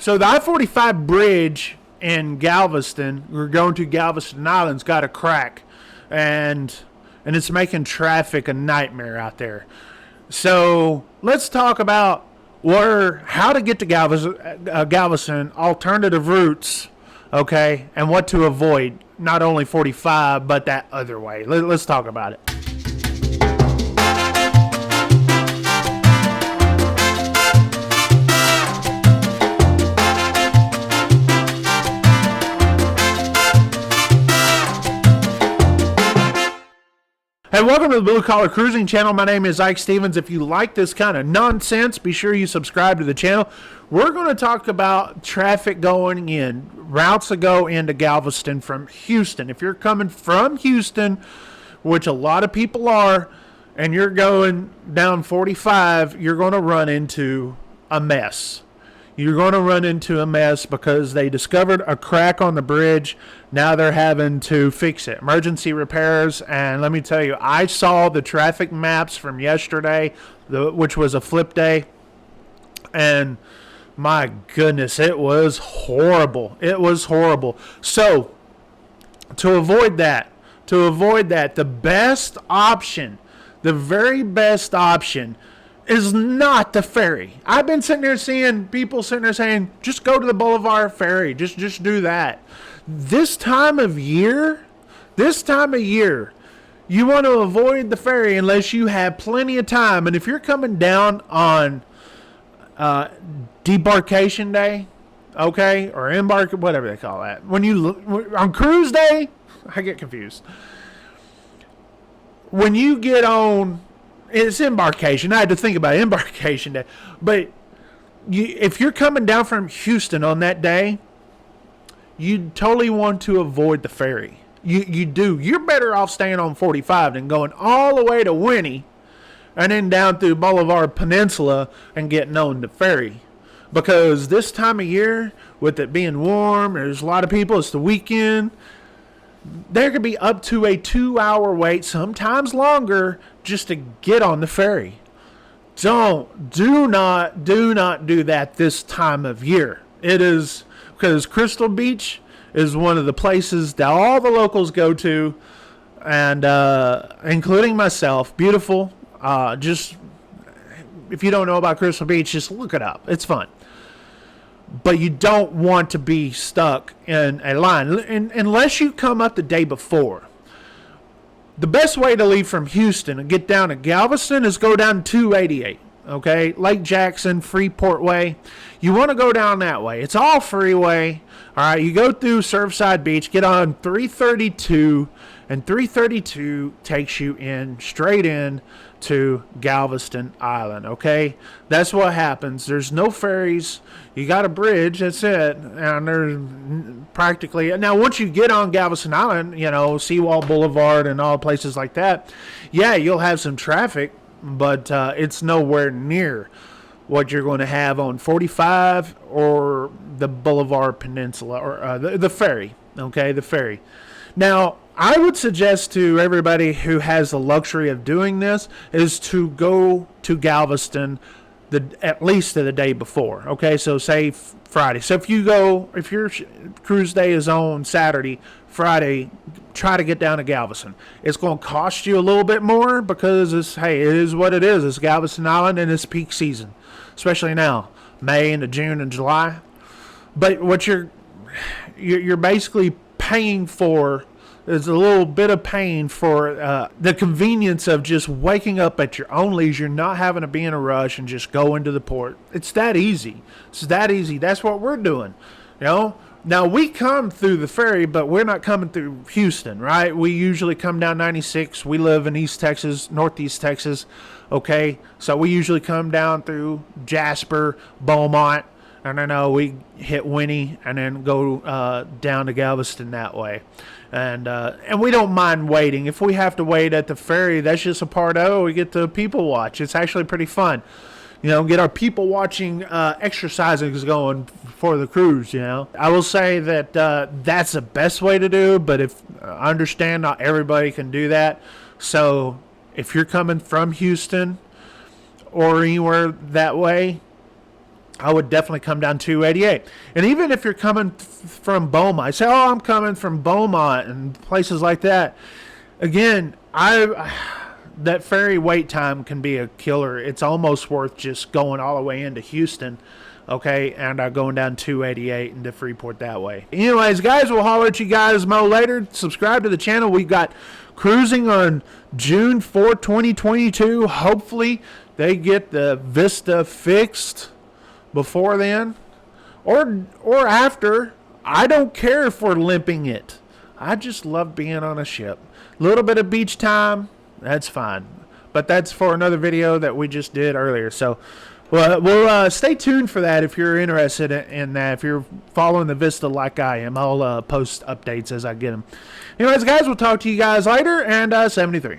So the I-45 bridge in Galveston, we're going to Galveston Island's got a crack, and it's making traffic a nightmare out there. So let's talk about how to get to Galveston, alternative routes, okay, and what to avoid. Not only 45, but that other way. Let's talk about it. Hey, welcome to the Blue Collar Cruising channel. My name is Ike Stevens. If you like this kind of nonsense, be sure you subscribe to the channel. We're going to talk about traffic going in, routes that go into Galveston from Houston. If you're coming from Houston, which a lot of people are, and you're going down 45, you're going to run into a mess. You're going to run into a mess because they discovered a crack on the bridge. Now they're having to fix it. Emergency repairs. And let me tell you, I saw the traffic maps from yesterday, which was a flip day. And my goodness, it was horrible. It was horrible. So to avoid that, the best option, the very best option is not the ferry. I've been sitting there seeing people sitting there saying, just go to the Boulevard Ferry. Just do that. This time of year, you want to avoid the ferry unless you have plenty of time. And if you're coming down on debarkation day, okay, or whatever they call that. On cruise day, I get confused. When you get on, it's embarkation. I had to think about embarkation day. But if you're coming down from Houston on that day, you totally want to avoid the ferry. You do. You're better off staying on 45 than going all the way to Winnie and then down through Boulevard Peninsula and getting on the ferry. Because this time of year, with it being warm, there's a lot of people, it's the weekend, there could be up to a 2-hour wait, sometimes longer, just to get on the ferry. Do not do that this time of year. It is because Crystal Beach is one of the places that all the locals go to, and including myself. Beautiful. Just if you don't know about Crystal Beach, just look it up. It's fun. But you don't want to be stuck in a line unless you come up the day before. The best way to leave from Houston and get down to Galveston is go down 288, okay? Lake Jackson, Freeport Way. You want to go down that way. It's all freeway. All right, you go through Surfside Beach, get on 332, and 332 takes you straight in to Galveston Island, okay? That's what happens. There's no ferries. You got a bridge, that's it. And there's practically... Now, once you get on Galveston Island, Seawall Boulevard and all places like that, yeah, you'll have some traffic, but it's nowhere near what you're going to have on 45 or the Boulevard Peninsula or the ferry, okay? The ferry. Now, I would suggest to everybody who has the luxury of doing this is to go to Galveston at least the day before. Okay, so say Friday. So if your cruise day is on Saturday, Friday, try to get down to Galveston. It's going to cost you a little bit more because it is what it is. It's Galveston Island and it's peak season, especially now, May into June and July. But what you're basically paying for. There's a little bit of pain for the convenience of just waking up at your own leisure, not having to be in a rush and just go into the port. It's that easy. That's what we're doing. Now we come through the ferry, but we're not coming through Houston, right? We usually come down 96. We live in East Texas, Northeast Texas. Okay, so we usually come down through Jasper, Beaumont, and then we hit Winnie and then go down to Galveston that way. And we don't mind waiting. If we have to wait at the ferry, that's just a part of it. We get to people watch. It's actually pretty fun. Get our people watching exercises going for the cruise, I will say that that's the best way to do, but I understand not everybody can do that. So if you're coming from Houston or anywhere that way, I would definitely come down 288. And even if you're coming from Beaumont, I say, oh, I'm coming from Beaumont and places like that. Again, that ferry wait time can be a killer. It's almost worth just going all the way into Houston, okay, and going down 288 into Freeport that way. Anyways, guys, we'll holler at you guys more later. Subscribe to the channel. We've got cruising on June 4th, 2022. Hopefully they get the Vista fixed before then or after. I don't care if we're limping it. I just love being on a ship. A little bit of beach time, that's fine. But that's for another video that we just did earlier. So we'll stay tuned for that if you're interested in that. If you're following the Vista like I am, I'll post updates as I get them. Anyways, guys, we'll talk to you guys later. And 73.